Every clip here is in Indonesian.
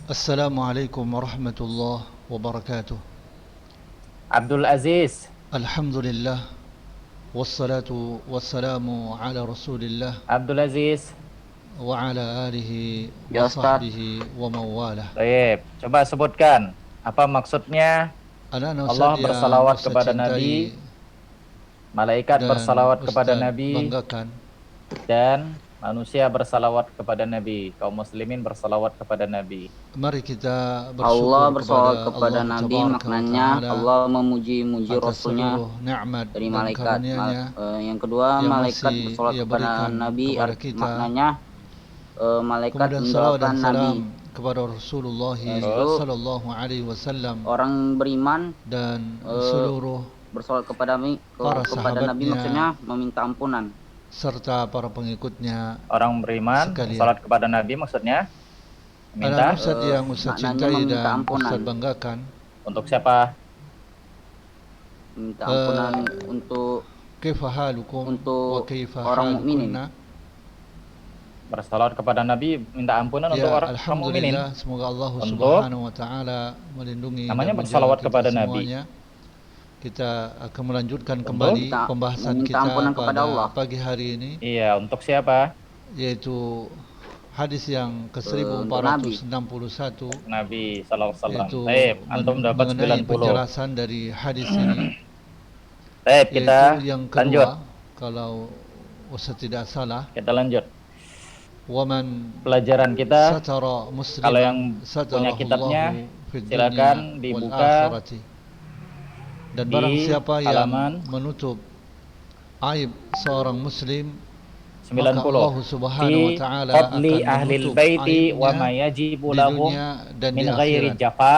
Assalamualaikum warahmatullahi wabarakatuh. Abdul Aziz. Alhamdulillah wassalatu wassalamu ala Rasulillah Abdul Aziz. wa ala alihi wa Ya Ustadz, sahbihi wa mawalah. Baik, coba sebutkan apa maksudnya Anak-anak Allah Ustaz yang bersalawat Ustaz kepada cintai Nabi, malaikat dan bersalawat kepada Ustaz Nabi, banggakan, dan manusia bersalawat kepada Nabi, kaum muslimin bersalawat kepada Nabi. mari kita Allah bersyukur bersolawat kepada kepada Allah Nabi, Tabaraka wa maknanya Ta'ala Allah memuji-muji atas Rasulnya seluruh nikmat dari dan malaikat. karunia-Nya Yang kedua, yang malaikat masih bersolawat Ia kepada berikan Nabi, kepada kita. maknanya malaikat Kemudian salawat mendoakan dan Nabi. salam kepada Rasulullah sallallahu alaihi wasallam Orang beriman dan seluruh bersolawat kepada Nabi, para Nabi sahabatnya maksudnya meminta ampunan. serta para pengikutnya Orang beriman sekalian. bersalawat kepada Nabi maksudnya minta Anak Ustaz yang Ustaz maknanya cintai meminta dan ampunan. Ustaz banggakan, untuk siapa? Meminta ampunan untuk kaifa halukum wa kaifa orang mukminin. halukunna. Bersalawat kepada Nabi, minta ampunan untuk Ya, orang mukminin. alhamdulillah, semoga Allah Untuk Subhanahu wa taala melindungi namanya dan bersalawat menjaga kepada kita Nabi. semuanya. Kita akan melanjutkan kembali kita pembahasan meminta kita ampunan kepada pada Allah. pagi hari ini, Iya, untuk siapa? yaitu hadis yang ke Nabi. 1461, Nabi sallallahu alaihi wasallam. yaitu Baik, antum dapat mengenai 90. penjelasan dari hadis ini, Baik, kita yaitu yang lanjut. kedua, kalau Ustaz tidak salah, Kita lanjut. waman Pelajaran kita, satara musliman kalau yang satarahu punya kitabnya, Allahu fid silakan dunya dibuka wal akhirati. Dan di barang siapa yang halaman menutup aib seorang muslim, 90. maka Allah Subhanahu wa Fi taala fadli akan ahlil menutup baiti wa aibnya ma yajibu di lahum dunia dan di min ghairi akhirat. jafa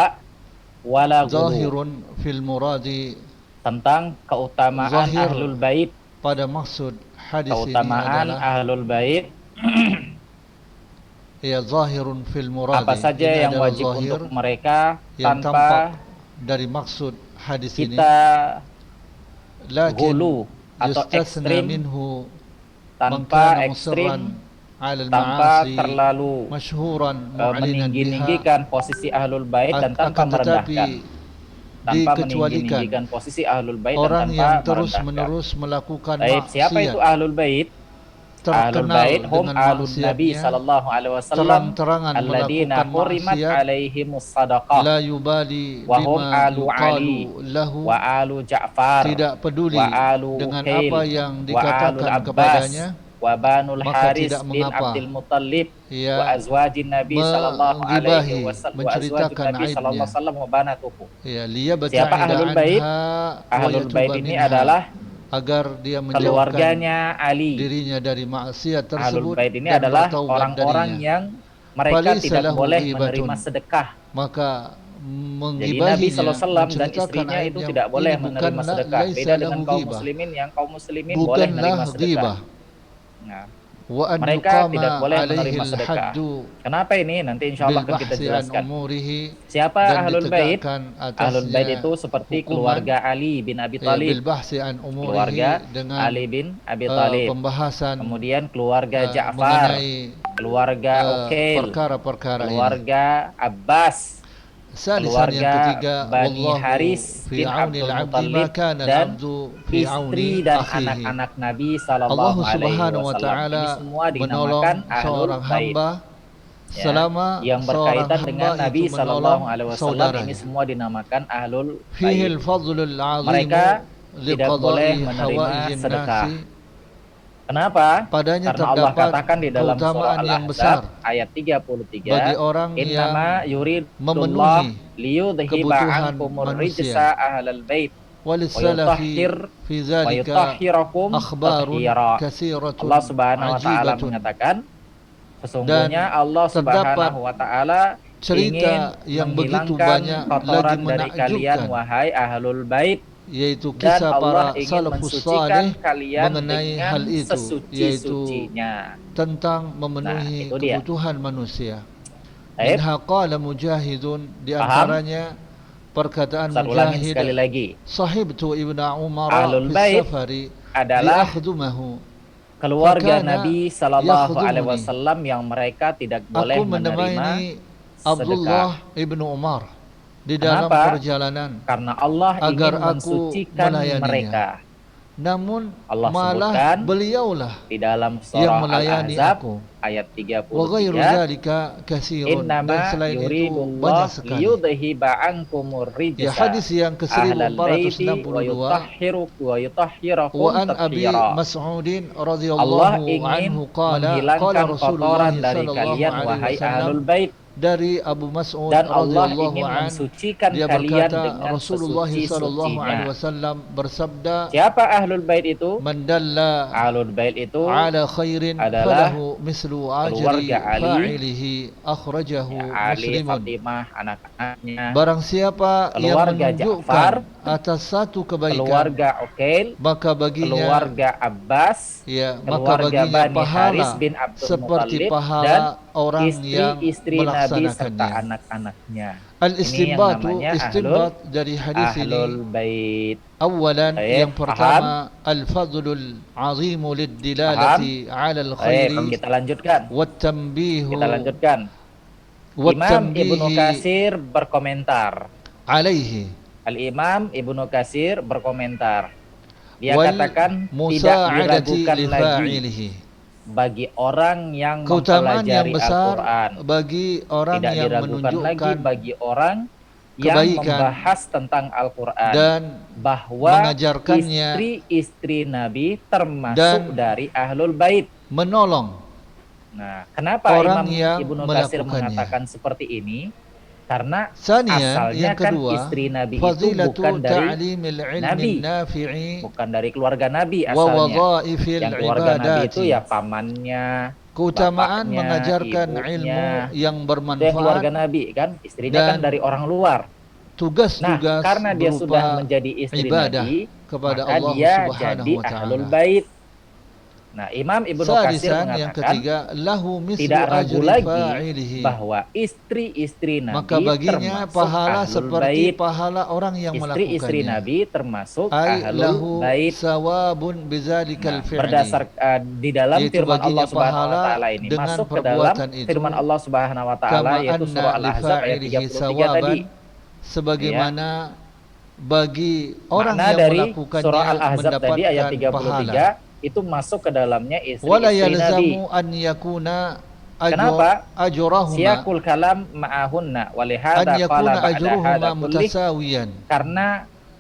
wala ghulu. Zahirun fil muradi, Tentang keutamaan Zahir ahlul bait, pada maksud hadis ini keutamaan adalah ahlul bait, ya zahirun fil muradi, apa saja ini yang adalah wajib zahir untuk mereka yang tampak tanpa dari maksud hadis ini, kita lakin ghulu atau yustasna ekstrim, minhu man tanpa kana ekstrim, musirran ala tanpa al-ma'asi terlalu masyhuran mu'linan biha, meninggi-ninggikan posisi ahlul bait dan tanpa akan tetapi merendahkan, tanpa dikecualikan meninggi-ninggikan posisi ahlul bait dan orang tanpa yang merendahkan. terus-menerus melakukan Baik, siapa itu maksiat, ahlul bait? Ahlul terkenal bait hum dengan ahlun Nabi maksiatnya, sallallahu alaihi wasallam terang-terangan alladzina melakukan hurimat maksiat, alaihimus sadaqah la yubali wa hum bima alu yuqalu Ali lahu, wa alu Ja'far tidak peduli wa alu dengan Uqail apa yang wa alul dikatakan Abbas kepadanya, wa banul maka Haris tidak bin mengapa Abdul Muttalib ia wa azwajin Nabi sallallahu alaihi menggibahi, wasallam wa azwajin menceritakan Nabi sallallahu aibnya. alaihi wasallam wa banatuhu. Ya, Siapa liyabta'ida ahlul bait? anha wa Ahlul bait yatuba ini minha, adalah agar dia menjauhkan keluarganya Ali. dirinya dari maksiat Ahlul tersebut bait ini dan adalah bertaubat orang-orang darinya. yang mereka Falaysa tidak lahu boleh ghibatun, menerima sedekah. maka Jadi Nabi menggibahinya, SAW dan menceritakan istrinya itu aibnya, tidak boleh ini menerima bukanlah sedekah. laisa Beda dengan lahu kaum ghibah, muslimin yang kaum muslimin boleh menerima bukanlah sedekah. ghibah. Nah, Wa an mereka yuqama tidak boleh alaihi menerima sedekah. al-haddu Kenapa ini? Nanti insya bil Allah akan kita bahsi an jelaskan. umurihi, Siapa dan ahlul bait? ditegakkan Ahlul bait atasnya itu seperti hukuman, keluarga Ali bin Abi bil Thalib, bahsi an umurihi, keluarga dengan Ali bin Abi Thalib. pembahasan Kemudian keluarga Ja'far, mengenai keluarga Uqail, perkara-perkara ini. keluarga Abbas, Salisan yang keluarga ketiga, Bani wallahu Haris fi bin auni Abdul al-'abdi ma Muttalib kana dan al-'abdu fi auni istri dan akhihi. anak-anak Nabi Allah sallallahu alaihi Subhanahu wa wasallam. taala Ini semua menolong dinamakan ahlul seorang bait. hamba Ya, selama yang seorang berkaitan hamba dengan Nabi itu sallallahu menolong alaihi wasallam saudaranya. ini semua dinamakan ahlul Fihi bait. al-fadlul 'azim Mereka tidak boleh liqada'i menerima hawaijin sedekah. nasi. Kenapa? Padanya Karena Allah terdapat katakan di dalam surah keutamaan yang besar Al-Ahzab ayat 33, bagi orang innama yang yuridullah memenuhi liyudhiba kebutuhan ankumur manusia. rijsa ahlal bait Walisalafi fi wa dzalika yutahhirakum akhbarun tathira. katsiratun Allah Subhanahu wa taala ajibatun. mengatakan sesungguhnya Allah terdapat Subhanahu wa taala cerita ingin yang begitu menghilangkan banyak kotoran lagi dari kalian menakjubkan, wahai ahlul bait, yaitu dan kisah Allah para ingin salafus mensucikan saleh kalian mengenai dengan hal itu, yaitu sesuci-sucinya. tentang memenuhi Nah, itu dia. kebutuhan manusia. Baik. Minha qala Mujahidun, di Paham? antaranya perkataan Ustaz ulangin Mujahid, sekali lagi. sahibtu ibnu Umar Ahlul fi bait safari adalah liakhdumahu, keluarga fakana Nabi sallallahu alaihi yakhdumuni, wasallam yang mereka tidak boleh aku menerima menemani Abdullah ibnu Umar di dalam Kenapa? perjalanan Karena Allah agar ingin aku mensucikan melayaninya. mereka. Namun Allah malah sebutkan beliaulah di dalam yang surah melayani Al-Ahzab aku. ayat Wa ghairu 33, dzalika katsirun, dan innama selain itu yuridullah banyak sekali. liyudhiba ankumur Ya, rijsa hadis yang ahlal baiti wa ke-1462 yutahhirakum wa an Abi tathira. Mas'udin Allah radhiyallahu ingin anhu qala menghilangkan Rasulullah kotoran dari sallallahu kalian alaihi wahai ahlul wasallam, bait, dari Abu Mas'ud dan Allah radhiyallahu ingin an, mensucikan dia kalian berkata dengan Rasulullah sallallahu alaihi sesuci-sucinya. wasallam bersabda, Siapa ahlul bait itu? man dalla Ahlul bait itu ala khairin adalah falahu mislu ajri keluarga Ali, fa'ilihi, akhrajahu Ali, Muslimun. Fatimah, anak-anaknya, Barang siapa yang keluarga menunjukkan Ja'far, atas satu kebaikan, keluarga Uqail, maka baginya, keluarga Abbas, ya, maka keluarga baginya Bani Haris pahala bin Abdul seperti Muttalib, dan pahala orang yang istri-istri Nabi serta melaksanakannya. anak-anaknya. Al-istinbatu, Ini yang namanya istinbat dari hadis ahlul ini, bait. awalan, Baik, yang pertama, al-fadlul azimu lid-dilalati ala Baik, al-khairi kita lanjutkan. wat-tanbihu Kita lanjutkan. Imam Ibnu wat-tanbihi Katsir berkomentar. alaihi Al-Imam Ibnu Katsir berkomentar. Dia wal katakan tidak musa'adati diragukan li lagi fa'ilihi, bagi orang yang keutamaan yang mempelajari besar Al-Quran. bagi orang Tidak yang diragukan lagi menunjukkan bagi orang yang kebaikan membahas tentang Al-Quran, dan bahwa mengajarkannya istri-istri Nabi termasuk dan dari ahlul bait. menolong Nah, kenapa orang Imam yang Ibnu Katsir melakukannya. mengatakan seperti ini? Karena Sanian, asalnya yang kan kedua, istri Nabi itu fadilatu bukan dari ta'limil ilmi Nabi, nafi'i bukan dari keluarga Nabi wa asalnya. wadha'ifil Yang keluarga Nabi itu ibadati, ya pamannya, keutamaan bapaknya, mengajarkan ibunya. ilmu yang Itu yang keluarga bermanfaat, Nabi kan, istrinya kan dan dari orang luar. Nah, tugas-tugas karena dia sudah berupa menjadi istri ibadah Nabi, kepada maka Allah dia Subhanahu jadi wa ahlul ta'ala. bait. Nah, Imam Ibnu Katsir Sadisan, yang mengatakan ketiga, lahu mislu tidak ragu ajri lagi fa'ilihi, bahwa istri-istri Nabi maka baginya termasuk pahala ahlul seperti bait. pahala orang yang Istri-istri melakukannya. Nabi termasuk Ay ahlul lahu bait. sawabun bizalikal Nah, fi'li, berdasar di dalam yaitu firman baginya Allah Subhanahu wa pahala taala ini dengan masuk ke dalam perbuatan itu, firman Allah Subhanahu wa taala kama yaitu anna surah Al-Ahzab ayat lifa'ilihi 33 tadi. sawaban, sebagaimana bagi orang Makna yang dari melakukannya surah Al-Ahzab tadi ayat mendapatkan 33 pahala. itu masuk ke dalamnya Wala istri-istri Nabi. yalzamu an yakuna Kenapa? ajrahuma, Siyakul kalam ma'ahunna an walihada qala yakuna ba'da ajruhuma hada kullih, mutasawiyan, karena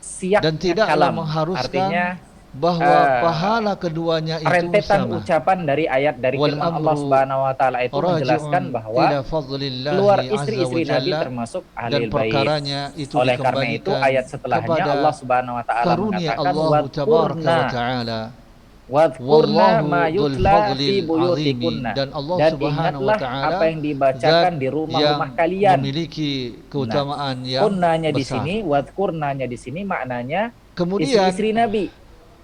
siyak dan tidaklah kalam mengharuskan artinya bahwa pahala keduanya itu rentetan sama. ucapan dari ayat dari Wal firman Allah amru Subhanahu wa taala itu menjelaskan raji'un bahwa ila fadlillahi keluar azza wa istri-istri Nabi jalla, termasuk dan ahlul bait. perkaranya itu Oleh karena itu dikembalikan ayat setelahnya kepada Allah Subhanahu wa taala karunia mengatakan Allah tabaraka wa wadkurna ta'ala. wadkurna Wallahu ma dzul yutla fi fadlil buyutikunna, azimi, dan Allah dan Subhanahu wa ingatlah taala apa yang dibacakan zat di rumah-rumah kalian. memiliki keutamaan yang Kunnanya di besar. sini, wadkurnanya di sini maknanya Kemudian istri-istri Nabi.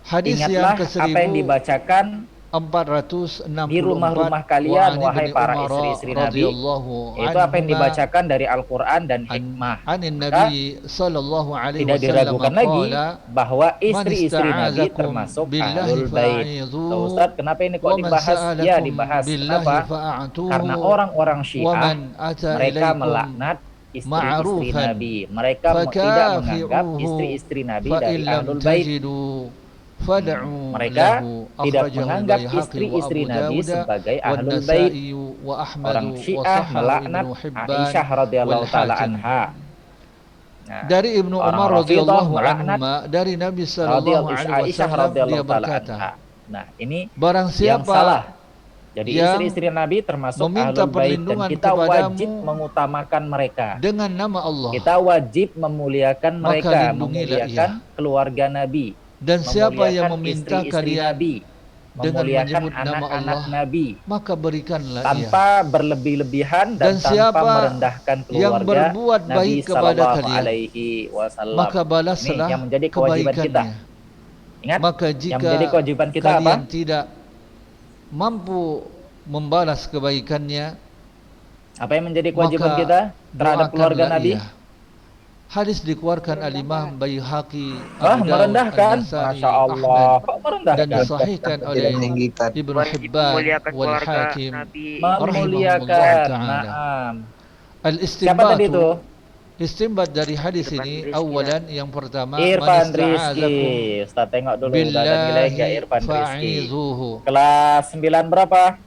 hadis Ingatlah yang apa yang dibacakan ke-1464 di rumah-rumah kalian, wahai para istri-istri Nabi, itu apa yang dibacakan dari Al-Quran dan hikmah. Anin Nabi sallallahu alaihi Tidak wasallam diragukan lagi qala, bahwa man istri-istri Nabi ista'azakum termasuk billahi ahlul bait. fa'idhu, Loh, Ustaz, kenapa ini kok wa man dibahas? Ya, sa'alakum dibahas. billahi Kenapa? fa'atuhu, Karena orang-orang wa Syiah man ata mereka ilaikum melaknat istri-istri ma'rufan Nabi. Mereka tidak menganggap fakafi'uhu, istri-istri Nabi fa dari in lam ahlul bait. tajidu fad'u Mereka lahu, tidak akhrajahu menganggap al-Baihaqi wa istri-istri Abu Nabi Dawud sebagai wa ahlul bait. Nasa'i wa Ahmad Orang wa Syiah Sahhahu melaknat Ibnu Hibban Aisyah radhiyallahu wal taala Hakim. anha. Nah, Dari Ibnu orang Umar Rafidhah radhiyallahu melaknat anhuma, dari Nabi sallallahu alaihi Aisyah wasallam, dia radhiyallahu taala berkata, anha. Nah, ini barang yang siapa salah. Jadi yang istri-istri Nabi termasuk meminta ahlul bait dan perlindungan kita kepadamu wajib mengutamakan mereka. dengan nama Allah, Kita wajib memuliakan maka mereka, lindungilah memuliakan keluarga Nabi, dan siapa yang memuliakan meminta istri-istri kalian Nabi, dengan memuliakan menyebut nama anak-anak Allah, Nabi, maka berikanlah ia. tanpa berlebih-lebihan dan Dan siapa tanpa merendahkan yang keluarga berbuat Nabi baik kepada sallallahu kalian, alaihi wasallam. maka balaslah Ini yang menjadi kewajiban kita. kebaikannya. Ingat, Maka yang jika menjadi kewajiban kita apa? kalian tidak mampu membalas kebaikannya, Apa yang menjadi kewajiban maka kita terhadap keluarga doakanlah Nabi? ia. Hadis dikeluarkan al-Imam Baihaqi, Ah, Abu Dawud, merendahkan. An-Nasa'i, Masya Allah. Ahmad, Kok dan merendahkan? disahihkan oleh Ibnu Wajib Hibban memuliakan wal keluarga Hakim Nabi. Memuliakan. rahimahullah ta'ala. Naam. Siapa tadi itu? Istinbat dari hadis ini awalan yang pertama Irfan Rizki. Ustaz tengok dulu udah ada nilai enggak Irfan Rizki. Kelas 9 berapa?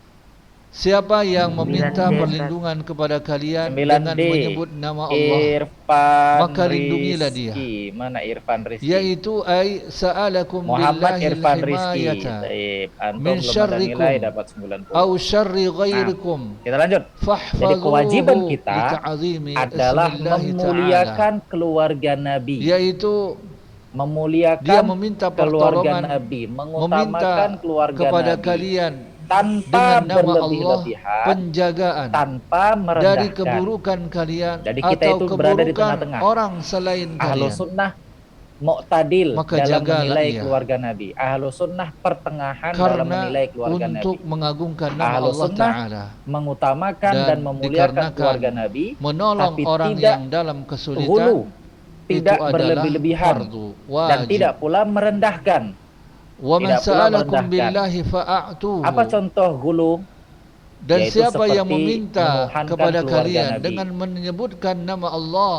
Siapa yang meminta perlindungan kepada kalian dengan menyebut nama Allah, Irfan maka lindungilah dia. Mana Irfan Rizki? Yaitu ay sa'alakum Muhammad billahi Irfan Rizki. al-himayata Min syarrikum dapat 90. au syarri ghairikum. Kita lanjut. Jadi kewajiban kita adalah memuliakan keluarga Nabi. Yaitu memuliakan dia meminta keluarga Nabi, mengutamakan keluarga kepada Nabi kalian tanpa dengan nama Allah berlebih-lebihan, penjagaan tanpa merendahkan dari keburukan kalian. Jadi kita atau itu keburukan berada di tengah-tengah. orang selain Ahlu kalian. sunnah mu'tadil Maka dalam jagalah menilai ia. keluarga Nabi. Ahlu sunnah pertengahan dalam Karena menilai keluarga untuk Nabi. mengagungkan nama Ahlu Allah sunnah Ta'ala mengutamakan dan dan memuliakan dikarenakan keluarga Nabi, menolong tapi orang tidak yang dalam kesulitan hulu, tidak itu adalah berlebih-lebihan, fardu dan wajib. tidak pula merendahkan. Wa man tidak pula sa'alakum merendahkan. billahi fa'atuhu. Apa contoh gulu? Dan Yaitu siapa yang seperti meminta menuhankan kepada keluarga kalian Nabi, dengan menyebutkan nama Allah,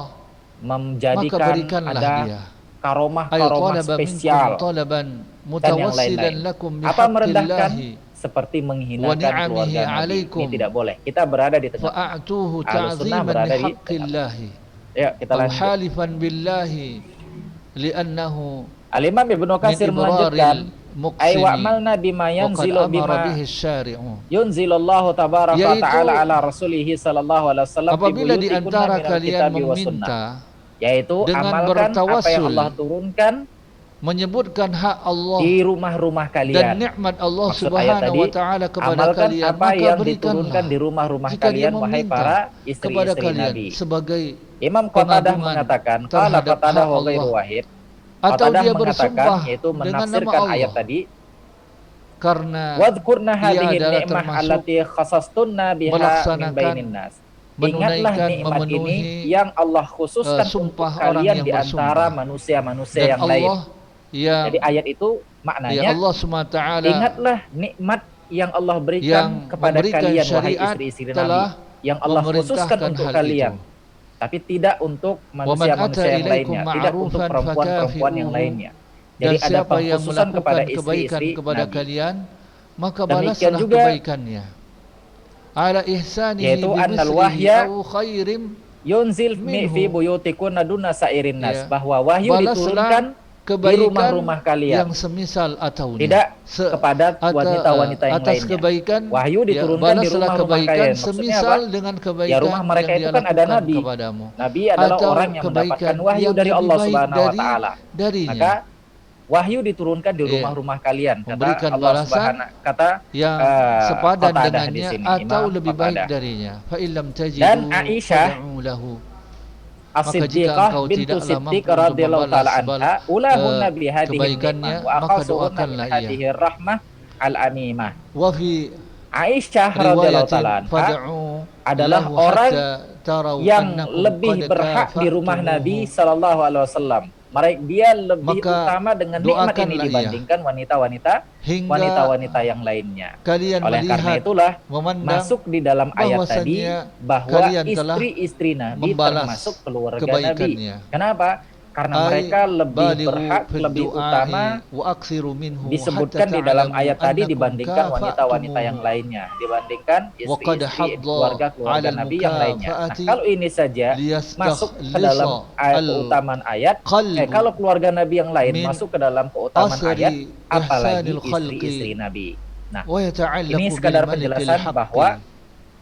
maka menjadikan berikanlah ada dia. karomah-karomah spesial talaban dan yang mutawassilan lain-lain. lakum Apa merendahkan? bihaqqillahi Seperti wa menghinakan ni'amihi keluarga Nabi. alaikum. Ini tidak boleh. Kita berada di tengah. fa'atuhu Ahlus sunnah ta'ziman berada di bihaqqillahi Ya, kita aw lanjut. halifan billahi li'annahu Al-Imam Ibnu min Katsir melanjutkan, ibraril ay muqsini wa'malna bima wa qad yanzilu amara bima bihi syari'u. yunzilullahu tabaraka wa Yaitu ta'ala ala rasulihi sallallahu alaihi wasallam fi Apabila di buyutikunna antara minal kalian kitabi was sunnah. meminta Yaitu dengan amalkan apa yang bertawassul Allah turunkan menyebutkan hak Allah di rumah-rumah dan kalian. nikmat Allah Maksud ayat Subhanahu tadi, wa taala kepada amalkan kalian, apa maka yang berikanlah diturunkan di rumah-rumah jika dia kalian, wahai meminta para kepada istri-istri kalian Nabi. sebagai Imam Qatadah pengagungan mengatakan, qala terhadap Qatadah hak wa ghairu Allah. wahid. Atau Qatadah dia mengatakan, bersumpah yaitu dengan nama menafsirkan Allah, ayat tadi, karena wadhkurna ia hadhihi adalah ni'mah termasuk allati khasastunna biha min melaksanakan, bainin nas. Ingatlah menunaikan, nikmat memenuhi ini yang Allah khususkan untuk sumpah orang kalian yang di antara bersumpah. manusia-manusia Dan yang lain. Allah yang Jadi ayat itu ya maknanya, Allah SWT ingatlah nikmat yang Allah berikan yang kepada memberikan kalian, wahai syariat istri-istri Nabi, telah yang Allah khususkan memerintahkan untuk hal kalian, itu. tapi tidak untuk manusia-manusia yang lainnya, tidak untuk perempuan-perempuan yang lainnya. Dan Jadi ada siapa yang pengkhususan kepada melakukan kebaikan istri-istri kepada Nabi. kalian, maka Demikian balaslah juga, kebaikannya ala ihsanihi yaitu annal bimislihi wahya aw khairim yunzil minhu. fi buyutikunna duna sairin nas, Ya. bahwa wahyu Balaslah diturunkan di kebaikan rumah-rumah kalian, yang semisal atau tidak kepada wanita-wanita yang atas lainnya. kebaikan Wahyu diturunkan di balaslah rumah-rumah kebaikan kalian. Maksudnya semisal apa? dengan kebaikan Ya, rumah mereka yang itu dia kan ada lakukan nabi. kepadamu. Nabi adalah Atau orang yang mendapatkan kebaikan wahyu yang dari lebih Allah baik Subhanahu wa taala. darinya. Maka wahyu diturunkan di Iya. rumah-rumah kalian, kata Memberikan Allah balasan Subhanahu, kata yang sepadan Qatadah di dengannya sini, atau Imam lebih baik Qatadah. darinya. Fa illam tajidu Dan Aisyah fad'u lahu. As-Siddiqah engkau bintu tidaklah Siddiq mampu untuk radhiyallahu taala membalas anha ulahunna bi hadhihi kebaikannya, ni'mah wa maka aqasuhunna min doakanlah ia. hadhihi rahmah al-amimah. Wa fi Aisyah radhiyallahu taala riwayatin anha fad'u adalah lahu orang hatta taraw yang annakum lebih qad berhak di rumah kafa'tumuhu. Nabi sallallahu alaihi wasallam. Dia lebih Maka utama dengan nikmat ini doakanlah ia. dibandingkan wanita-wanita Hingga yang lainnya. kalian Oleh karena melihat, itulah memandang masuk di dalam ayat tadi bahwasannya bahwa kalian telah istri-istri Nabi membalas termasuk keluarga Nabi. kebaikannya. Kenapa? Karena mereka lebih berhak, lebih utama disebutkan di dalam ayat tadi dibandingkan wanita-wanita yang lainnya, dibandingkan istri-istri keluarga Nabi yang lainnya. Nah, kalau ini saja masuk ke dalam keutamaan ayat, kalau keluarga Nabi yang lain masuk ke dalam keutamaan ayat, apalagi istri-istri Nabi. Nah, ini sekadar penjelasan bahwa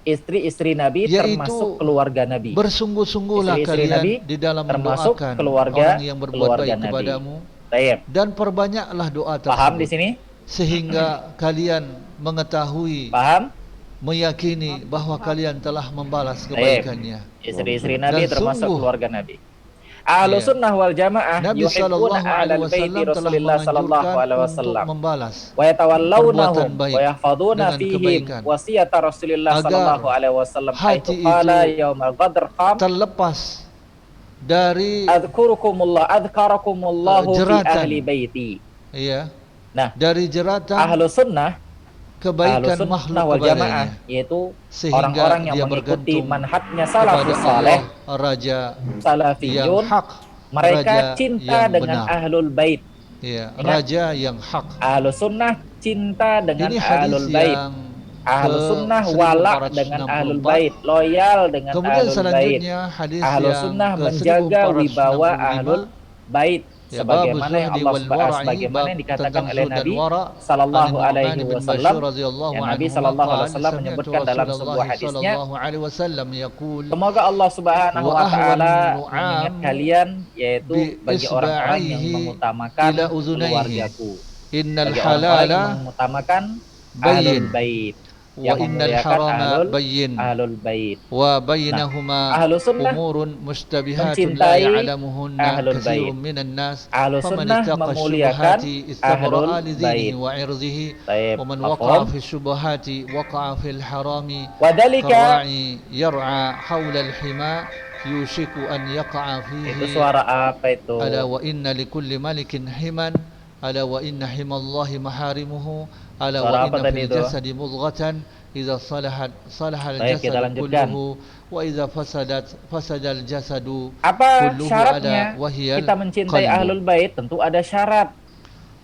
istri-istri Nabi termasuk keluarga Nabi. Bersungguh-sungguhlah Istri-istri kalian Nabi di dalam termasuk mendoakan keluarga orang yang berbuat baik Nabi. kepadamu. Taib. Dan perbanyaklah doa tersebut. Paham di sini? Sehingga kalian mengetahui, Paham? meyakini bahwa kalian telah membalas kebaikannya. Istri-istri Nabi Dan termasuk sungguh, keluarga Nabi. Ahlus sunnah wal jamaah Nabi yuhibbuna ahlal baiti Rasulillah sallallahu alaihi untuk wasallam membalas wa yatawallawnahum perbuatan baik wa yahfaduna dengan fihim kebaikan. wasiyata Rasulillah Agar sallallahu alaihi wasallam hati haitsu qala itu yaumal ghadr kham terlepas dari adhkarakumullahu fi jeratan. ahli baiti. Iya. Nah, dari jeratan Ahlus sunnah kebaikan Ahlussunnah makhluk wal jamaah, kepadanya, yaitu sehingga orang-orang yang dia mengikuti bergantung manhajnya kepada salafus saleh, Allah, Raja yang salafiyun. hak, Mereka Raja cinta yang dengan benar. ahlul bait. Ya, Ingat, Raja yang hak. Ahlussunnah cinta dengan Ini hadis ahlul bait. yang Ahlussunnah ke wala dengan ahlul 1464. bait, loyal dengan Kemudian ahlul bait. selanjutnya hadis Ahlussunnah yang ke menjaga wibawa 1465, ahlul bait, ya, babu sebagaimana yang zuhdi Allah wal wara'i, sebagaimana bab yang dikatakan tentang oleh zuhd dan Nabi wara, sallallahu an alaihi Nu'man bin wasallam. Bashir radhiyallahu Ya, Nabi anhu sallallahu alaihi qala wasallam sami'tu menyebutkan dalam Rasulullah sebuah hadisnya, sallallahu alaihi wasallam yaqul semoga Allah Subhanahu wa wa ahwan taala nu'am mengingat kalian, yaitu bi bagi orang-orang yang isba'ihi mengutamakan ila uzunaihi keluargaku, innal bagi orang-orang yang halala mengutamakan bayyin ahlul bait, wa yang innal memuliakan harama bayyin ahlul bait. wa Nah, bainahuma Ahlussunnah umurun mustabihatun la mencintai ya'lamuhunna ahlul bait. katsirun minan nas faman Ahlussunnah ittaqa memuliakan syubhati istabra'a ahlul li bait. dinihi wa 'irdihi Taib, wa man mafhum. waqa'a fi syubhati waqa'a fil harami Wadalika, karra'i yar'a hawla al-hima yushiku an yaqa'a itu fihi suara apa itu? ala wa inna likulli malikin himan ala wa inna himallahi maharimuhu ala Suara wa apa inna tadi fil itu? jasadi mudghatan idza salaha Baik, kita al-jasadu lanjutkan. kulluhu wa idza fasada al-jasadu Apa kulluhu syaratnya ala wa hiya kita mencintai ahlul bait? Tentu ada syarat.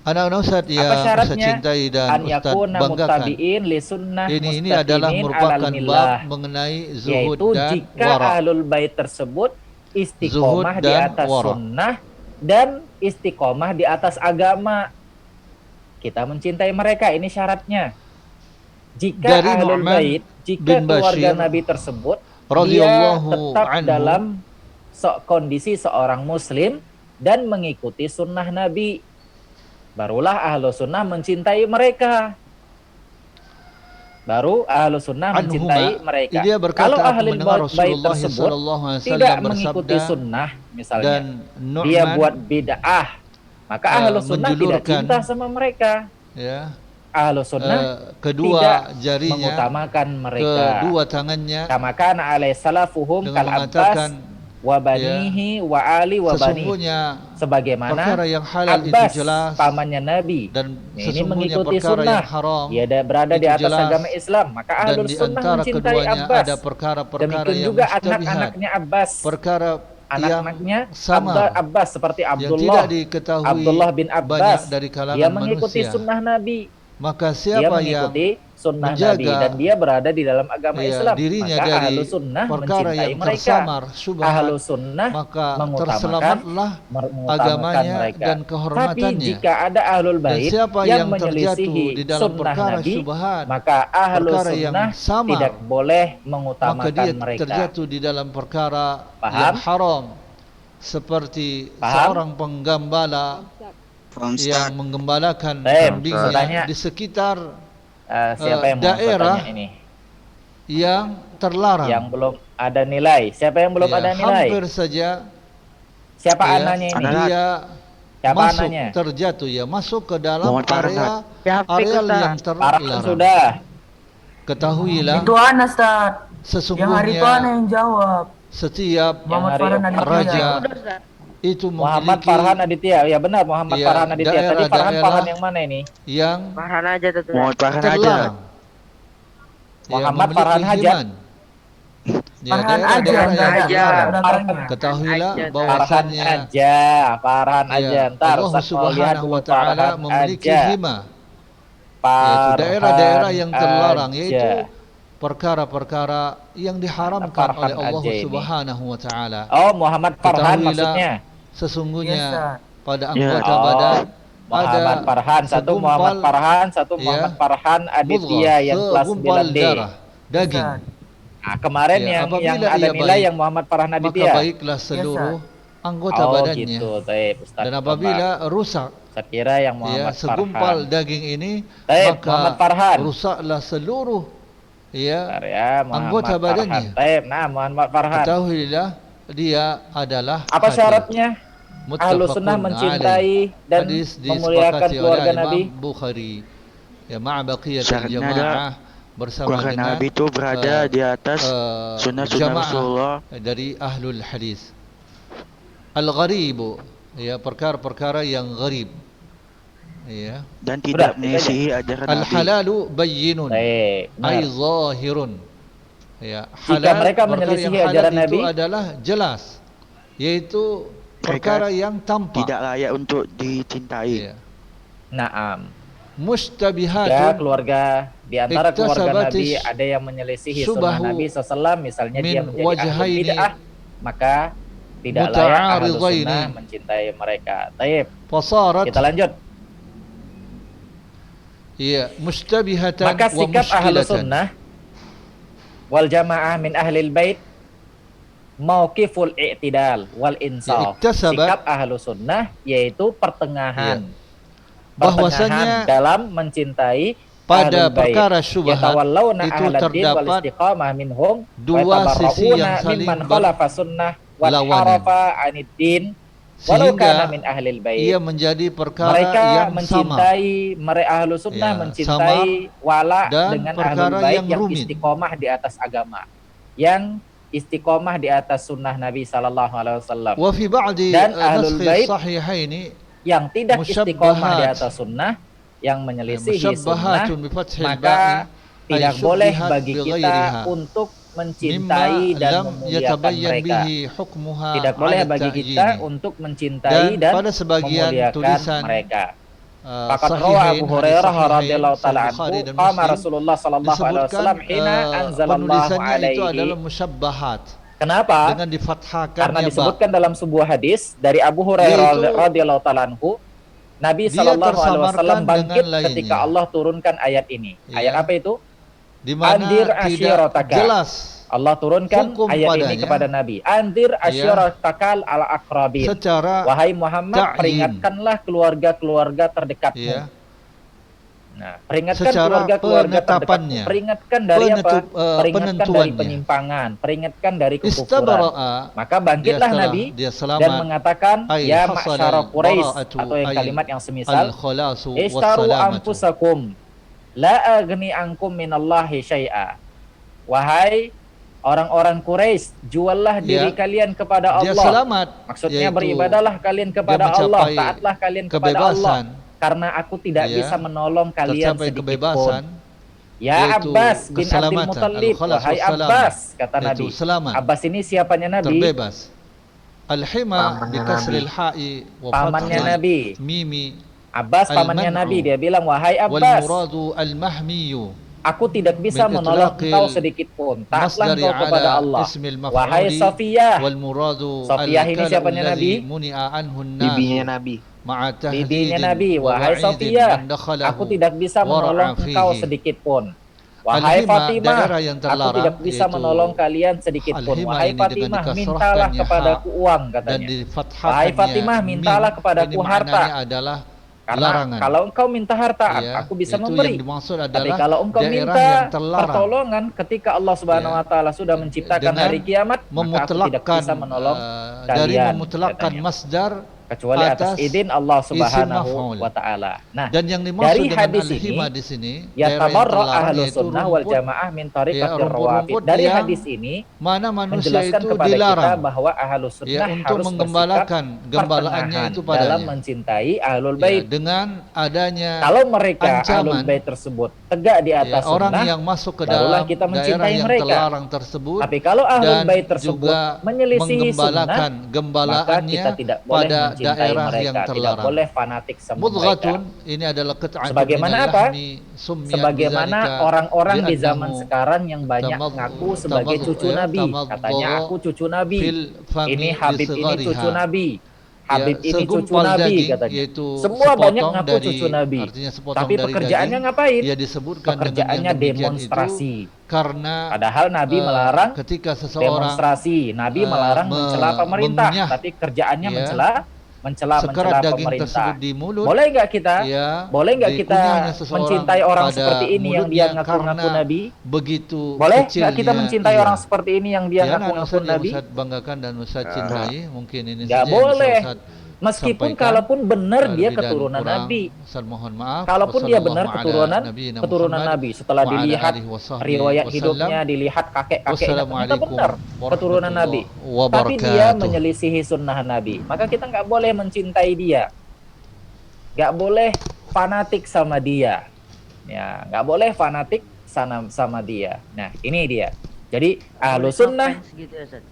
Anak-anak Ustaz Apa yang Ustaz syaratnya? cintai dan An Ustaz yakuna banggakan, muttabi'in li sunnah ini adalah mustaqimin merupakan alal millah, bab mengenai zuhud yaitu dan jika wara. ahlul bait tersebut istiqomah Zuhud di dan atas wara. sunnah dan istiqomah di atas agama, kita mencintai mereka. Ini syaratnya. Jika Dari ahlul Nu'man bait, jika bin keluarga Bashir Nabi tersebut dia radhiyallahu tetap anhu, dalam kondisi seorang muslim dan mengikuti sunnah Nabi, barulah ahlu sunnah mencintai mereka. Baru ahlu sunnah mencintai mereka. Dia berkata, kalau ahli mendengar bait Rasulullah tersebut sallallahu alaihi tidak wasallam mengikuti bersabda, sunnah, misalnya dan dia Nu'man buat bid'ah, maka ahlu sunnah tidak menjulurkan, cinta sama mereka. ya, Ahlu sunnah kedua tidak jarinya, mengutamakan mereka. kedua tangannya, Kama kana alaihi salafuhum dengan kal mengatakan, Abbas wa banihi wa Ali wa bani, sesungguhnya sebagaimana perkara yang halal Abbas itu jelas, pamannya Nabi, dan ini sesungguhnya mengikuti perkara sunnah, yang haram dia berada di itu atas jelas, agama Islam, maka dan ahlus di sunnah antara mencintai keduanya Abbas. ada perkara-perkara Demikian yang juga mustabihat, anak-anaknya Abbas, perkara anak-anaknya yang samar, Abbas seperti yang Abdullah, tidak diketahui Abdullah bin banyak Abbas, dari kalangan dia mengikuti manusia. sunnah Nabi. Maka Dia siapa yang mengikuti sunnah menjaga, Nabi dan dia berada di dalam agama Islam, dirinya maka dari ahlu sunnah perkara mencintai yang mereka. tersamar syubhat, Ahlu sunnah maka mengutamakan terselamatlah agamanya mereka. dan Tapi kehormatannya. jika ada ahlul Dan bait siapa yang yang terjatuh menyelisihi di dalam sunnah perkara Nabi, syubhat, maka ahlu perkara yang sunnah samar, tidak boleh maka mengutamakan dia mereka. terjatuh di dalam perkara Paham? yang haram, seperti Paham? seorang penggembala yang menggembalakan kambingnya di sekitar Siapa yang mau daerah bertanya ini? yang terlarang, Yang belum ada nilai. Siapa yang belum ada nilai? hampir saja Siapa anaknya ini? dia Siapa masuk, anaknya? terjatuh, ya, masuk ke dalam Muhammad areal yang Parah terlarang. sudah. Ketahuilah, Itu Anas, Ustaz. Yang hari sesungguhnya mana yang jawab? setiap Muhammad Farhan Aditya. raja itu Muhammad memiliki Farhan Aditya. Ya benar, Muhammad ya, Farhan Aditya. Tadi daerah-daerah Farhan yang mana ini? yang Farhan aja tuh. Muhammad Farhan aja. terlarang. Muhammad memiliki Farhan Hajat. himan. Ya, Farhan daerah-daerah aja, yang aja. terlarang. Ketahuilah Aja. Farhan bahwasannya aja, Farhan ya, aja. Ntar Allah Ustaz mau lihat Subhanahu dulu wa taala Farhan memiliki aja. hima, yaitu Farhan daerah-daerah yang terlarang, aja. yaitu perkara-perkara yang diharamkan Farhan oleh Allah aja ini. Subhanahu wa taala. Oh, Muhammad Farhan Ketahuilah, maksudnya. Sesungguhnya Yes, Ustaz. pada Ya. anggota Oh, badan Muhammad ada Farhan, satu segumpal, Muhammad Farhan, satu ya, Muhammad Farhan Aditya mudghah, yang kelas segumpal 9D. darah, daging. Ustaz. Nah, kemarin Ya, yang apabila ada ia nilai baik, yang Muhammad Farhan Maka Aditya. baiklah seluruh anggota Oh badannya. gitu, taib Ustaz. Dan apabila rusak, Saya kira yang ya, Muhammad segumpal Farhan. daging ini, Taib, maka Muhammad Farhan. rusaklah seluruh, ya, Bentar ya, Muhammad anggota Farhan. badannya. Taib, nah Muhammad Farhan. Ketahuilah dia adalah Apa hadis. syaratnya? Ahlu Muttafaqun sunnah mencintai alaih. dan Hadis memuliakan disepakati keluarga oleh Nabi. Imam Bukhari, ya, ma'a baqiyatil Syaratnya jamaah, bersama keluarga dengan Nabi itu berada di atas sunnah-sunnah jamaah Rasulullah. dari ahlul hadis. Al-gharibu, ya, perkara-perkara yang gharib, Ya. Dan tidak menyelisihi ajaran Nabi. Al-halalu bayyinun ay zahirun. Ya, halal, mereka menyelisihi ajaran Nabi itu adalah jelas, yaitu perkara yang tampak, tidak layak untuk dicintai. Ya. Naam. Mustabihatun, keluarga di antara keluarga Nabi ada yang menyelisihi sunnah Nabi SAW, misalnya dia menjadi ahli bid'ah, maka tidak layak ahlu sunnah mencintai mereka. Taib. Kita lanjut. Iya, mustabihatan. Maka sikap ahlu sunnah wal jamaah min ahlil bait mauqiful i'tidal wal insaf. Sikap ahlu sunnah yaitu pertengahan. Bahwasanya dalam mencintai pada perkara syubhat itu terdapat dua sisi yang saling berlawanan, sehingga ia menjadi perkara mereka yang mencintai, mereka ahlu sunnah mencintai wala dengan ahlul bait yang istiqomah di atas agama, yang istiqomah di atas sunnah Nabi sallallahu alaihi wasallam. Dan ahlul bait yang tidak istiqomah di atas sunnah, yang menyelisihi sunnah, maka tidak boleh bagi kita untuk mencintai dan memuliakan mereka. Tidak boleh bagi kita untuk mencintai dan memuliakan mereka. Faqad rawa Abu Hurairah radhiyallahu ta'ala anhu qama Rasulullah sallallahu alaihi wasallam hina anzalallahu alaihi. Kenapa? Dengan difathahkan karena disebutkan dalam sebuah hadis dari Abu Hurairah radhiyallahu ta'ala anhu, Nabi sallallahu alaihi wasallam bangkit ketika Allah turunkan ayat ini. Ayat apa itu? Andir asyirataka. Jelas Allah turunkan ayat ini kepada Nabi. Andir asyiratakal ala aqrabin. Wahai Muhammad, peringatkanlah keluarga-keluarga terdekatmu. Nah, peringatkan keluarga-keluarga terdekatmu. Peringatkan dari apa? Peringatkan dari penyimpangan, peringatkan dari kekufuran. Maka bangkitlah Nabi dan mengatakan, ya ma'syara Quraisy, atau yang kalimat yang semisal, istaru anfusakum la agni ankum minallahi syai'a. Wahai orang-orang Quraisy, juallah diri kalian kepada Allah. Maksudnya beribadahlah kalian kepada Allah, taatlah kalian kepada Allah, karena aku tidak bisa menolong kalian sedikit pun. Ya Abbas bin Abdul Muttalib, wahai Abbas, kata Nabi. Abbas ini siapanya Nabi? Terbebas. Al-hima bi kasril ha'i wa pamannya Nabi. Mimi. Abbas pamannya Nabi, dia bilang, wahai Abbas, aku tidak bisa menolong engkau sedikit pun, taatlah engkau kepada Allah. Wahai Safiyah, Safiyah ini siapanya Nabi? Bibinya Nabi. Bibinya Nabi, wahai Safiyah, aku tidak bisa menolong engkau sedikit pun. Wahai Fatimah, aku tidak bisa menolong kalian sedikit pun. Wahai Fatimah, mintalah kepadaku uang, katanya. Wahai Fatimah, mintalah kepadaku harta. Karena kalau engkau minta harta, aku bisa memberi. Tapi kalau engkau minta pertolongan ketika Allah Subhanahu wa taala sudah menciptakan hari kiamat, maka aku tidak bisa menolong kalian. Dari memutlakkan masdar kecuali atas izin Allah Subhanahu wa taala. Nah, dan yang dari hadis ini ya tabarra ahlus sunnah wal jamaah min tariqatir rawafid. Dari hadis ini mana manusia itu kepada dilarang kita bahwa ahlus sunnah untuk harus menggembalakan gembalaannya itu padanya dalam mencintai ahlul bait. Dengan adanya kalau mereka ahlul bait tersebut tegak di atas orang sunnah, yang masuk ke dalam kita mencintai yang mereka. terlarang tersebut. Tapi kalau ahlul bait tersebut menyelisihi sunnah, gembalaannya maka kita tidak boleh pada daerah mereka. yang terlarang. Tidak boleh fanatik sama mereka. Ini adalah sebagaimana apa? Sebagaimana orang-orang di zaman sekarang yang banyak ngaku sebagai cucu Nabi. Katanya aku cucu Nabi. Ini Habib ini cucu Nabi. Habib ini cucu Nabi, katanya. Semua banyak ngaku cucu Nabi. Tapi pekerjaannya ngapain? Pekerjaannya demonstrasi. Karena padahal Nabi melarang ketika seseorang demonstrasi. Nabi melarang mencela pemerintah, tapi kerjaannya mencela pemerintah. Di mulut, boleh nggak kita? Boleh nggak kita mencintai orang seperti ini yang dia ngaku-ngaku Nabi? Begitu boleh nggak kita mencintai orang seperti ini yang dia ngaku-ngaku Nabi? Ustaz banggakan dan Ustaz cintai, mungkin ini nggak boleh. Meskipun kalaupun benar dia keturunan Nabi, mohon maaf. Kalaupun dia benar keturunan Nabi, setelah dilihat riwayat hidupnya, dilihat kakek-kakeknya ternyata benar keturunan Nabi, tapi dia menyelisihi sunnah Nabi, maka kita nggak boleh mencintai dia, nggak boleh fanatik sama dia. Ya, nggak boleh fanatik sama dia. Nah, ini dia. Jadi Ahlus Sunnah, Gitu ya, Ustaz?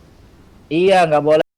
iya nggak boleh